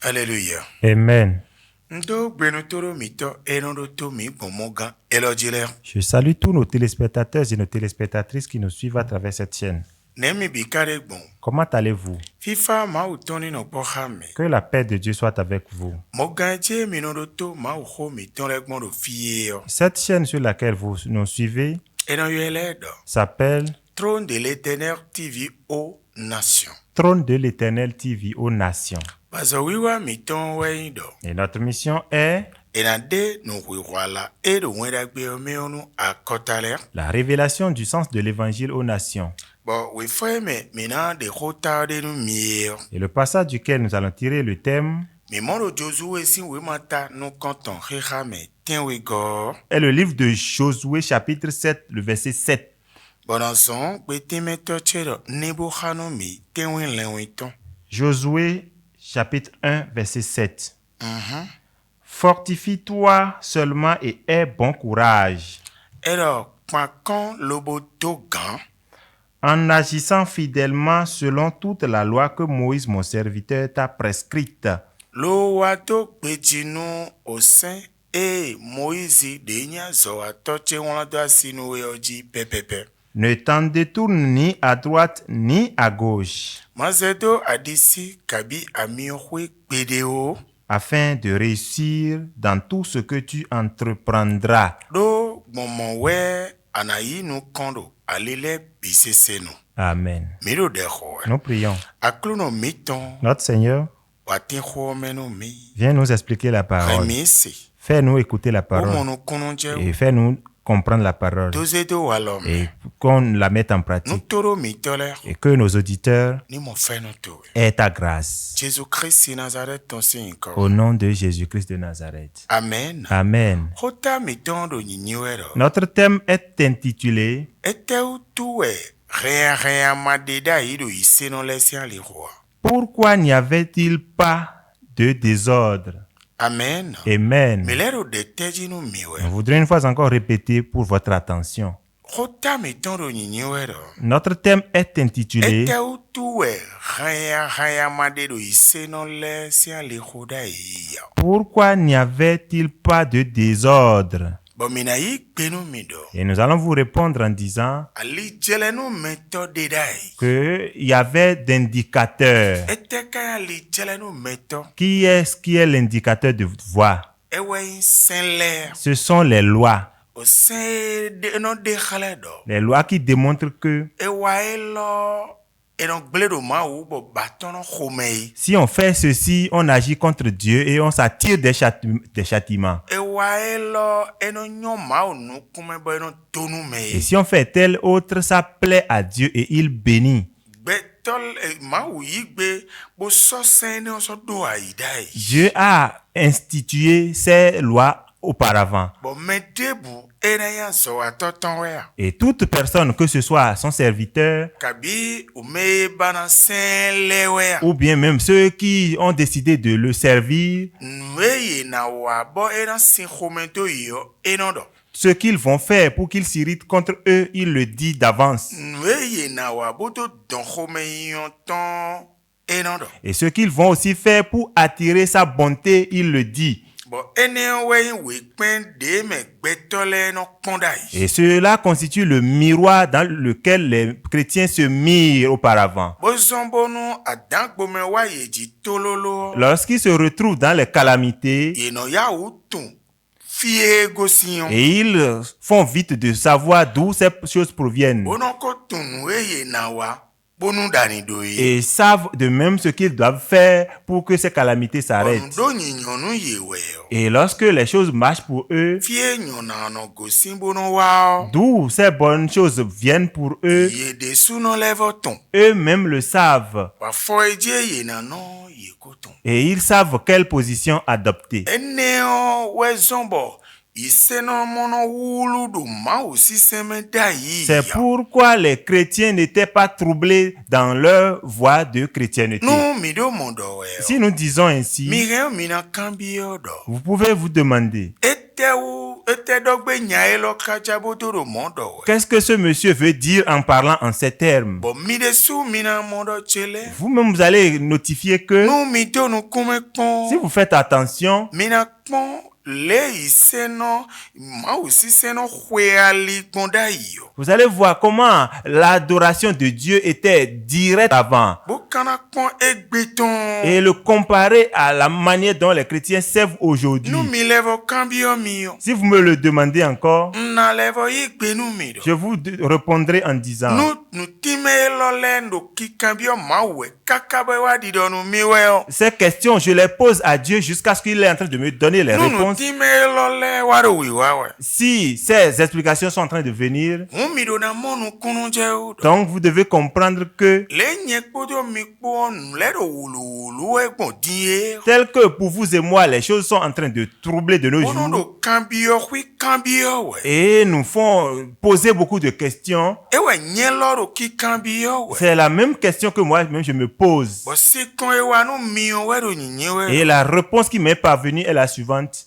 Alléluia. Amen. Je salue tous nos téléspectateurs et nos téléspectatrices qui nous suivent à travers cette chaîne. Comment allez-vous? Que la paix de Dieu soit avec vous. Cette chaîne sur laquelle vous nous suivez s'appelle Trône de l'Éternel TV aux Nations. Trône de l'Éternel TV aux Nations. Et notre mission est la révélation du sens de l'évangile aux nations. Et le passage duquel nous allons tirer le thème est le livre de Josué chapitre 7, le verset 7. Josué chapitre 1, verset 7. Fortifie-toi seulement et aie bon courage. En agissant fidèlement selon toute la loi que Moïse, mon serviteur, t'a prescrite. Ne t'en détourne ni à droite ni à gauche, afin de réussir dans tout ce que tu entreprendras. Amen. Nous prions. Notre Seigneur, viens nous expliquer la parole. Fais-nous écouter la parole et fais-nous comprendre la parole et qu'on la mette en pratique et que nos auditeurs aient ta grâce. Au nom de Jésus-Christ de Nazareth. Amen. Amen. Notre thème est intitulé Pourquoi n'y avait-il pas de désordre? Amen. Amen. Je voudrais une fois encore répéter pour votre attention. Notre thème est intitulé Pourquoi n'y avait-il pas de désordre? Et nous allons vous répondre en disant qu'il y avait d'indicateurs. Qui est l'indicateur de voix? Ce sont les lois. Les lois qui démontrent que si on fait ceci, on agit contre Dieu et on s'attire des châtiments. Et si on fait tel autre, ça plaît à Dieu et il bénit. Dieu a institué ces lois auparavant. Et toute personne, que ce soit son serviteur, ou bien même ceux qui ont décidé de le servir, ce qu'ils vont faire pour qu'ils s'irritent contre eux, il le dit d'avance. Et ce qu'ils vont aussi faire pour attirer sa bonté, il le dit. Et cela constitue le miroir dans lequel les chrétiens se mirent auparavant. Lorsqu'ils se retrouvent dans les calamités, et ils font vite de savoir d'où ces choses proviennent. et savent de même ce qu'ils doivent faire pour que ces calamités s'arrêtent. Et lorsque les choses marchent pour eux, d'où ces bonnes choses viennent pour eux, eux-mêmes le savent. Et ils savent quelle position adopter. C'est pourquoi les chrétiens n'étaient pas troublés dans leur voie de chrétienté. Si nous disons ainsi, vous pouvez vous demander, qu'est-ce que ce monsieur veut dire en parlant en ces termes? Vous-même, vous allez notifier que si vous faites attention, vous allez voir comment l'adoration de Dieu était directe avant et le comparer à la manière dont les chrétiens servent aujourd'hui. Si vous me le demandez encore, je vous répondrai en disant, ces questions, je les pose à Dieu jusqu'à ce qu'il est en train de me donner les réponses. Si ces explications sont en train de venir, donc vous devez comprendre que tel que pour vous et moi, les choses sont en train de troubler de nos jours et nous font poser beaucoup de questions. C'est la même question que moi-même je me pose. Et la réponse qui m'est parvenue est la suivante.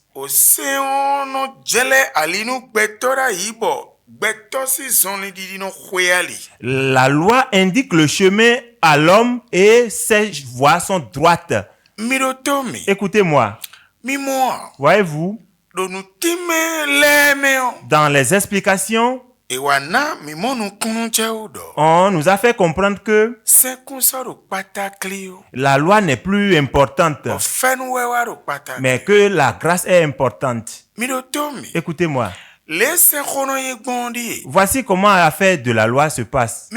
La loi indique le chemin à l'homme et ses voies sont droites. Écoutez-moi. Voyez-vous, dans les explications, on nous a fait comprendre que la loi n'est plus importante, mais que la grâce est importante. Écoutez-moi. Voici comment l'affaire de la loi se passe.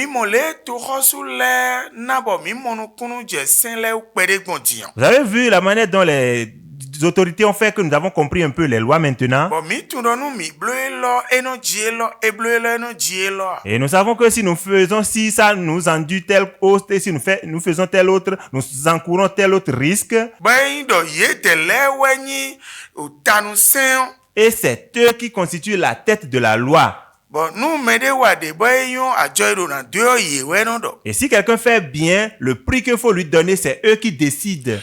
Vous avez vu la manière dont les autorités ont fait que nous avons compris un peu les lois maintenant. Et nous savons que si nous faisons ci, ça nous induit telle autre, et si nous faisons tel autre, nous encourons tel autre risque. Et c'est eux qui constituent la tête de la loi. Et si quelqu'un fait bien, le prix qu'il faut lui donner, c'est eux qui décident.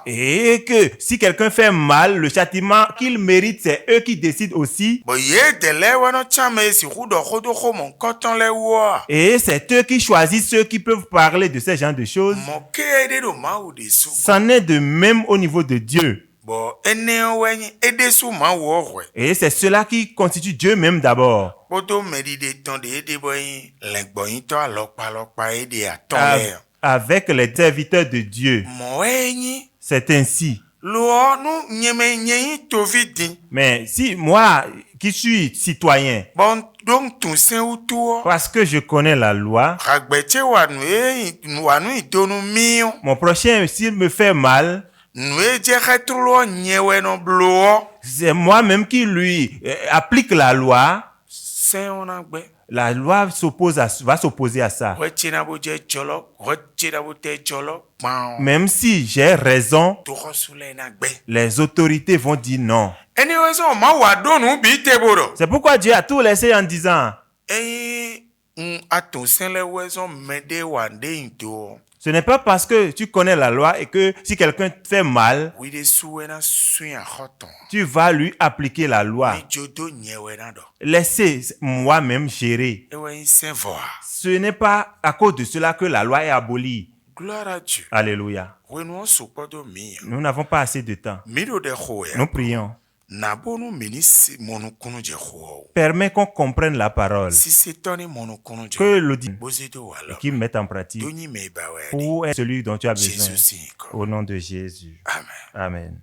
Et que si quelqu'un fait mal, le châtiment qu'il mérite, c'est eux qui décident aussi. Et c'est eux qui choisissent ceux qui peuvent parler de ces genres de choses. C'en est de même au niveau de Dieu. Et c'est cela qui constitue Dieu même d'abord. Avec les serviteurs de Dieu. C'est ainsi. Mais si moi, qui suis citoyen, parce que je connais la loi, mon prochain, s'il me fait mal, c'est moi-même qui lui applique la loi. La loi va s'opposer à ça. Même si j'ai raison, les autorités vont dire non. C'est pourquoi Dieu a tout laissé en disant, ce n'est pas parce que tu connais la loi et que si quelqu'un te fait mal, tu vas lui appliquer la loi. Laissez moi-même gérer. Ce n'est pas à cause de cela que la loi est abolie. Alléluia. Nous n'avons pas assez de temps. Nous prions. Permets qu'on comprenne la parole, que le dit et qu'il mette en pratique pour être celui dont tu as besoin. Au nom de Jésus. Amen.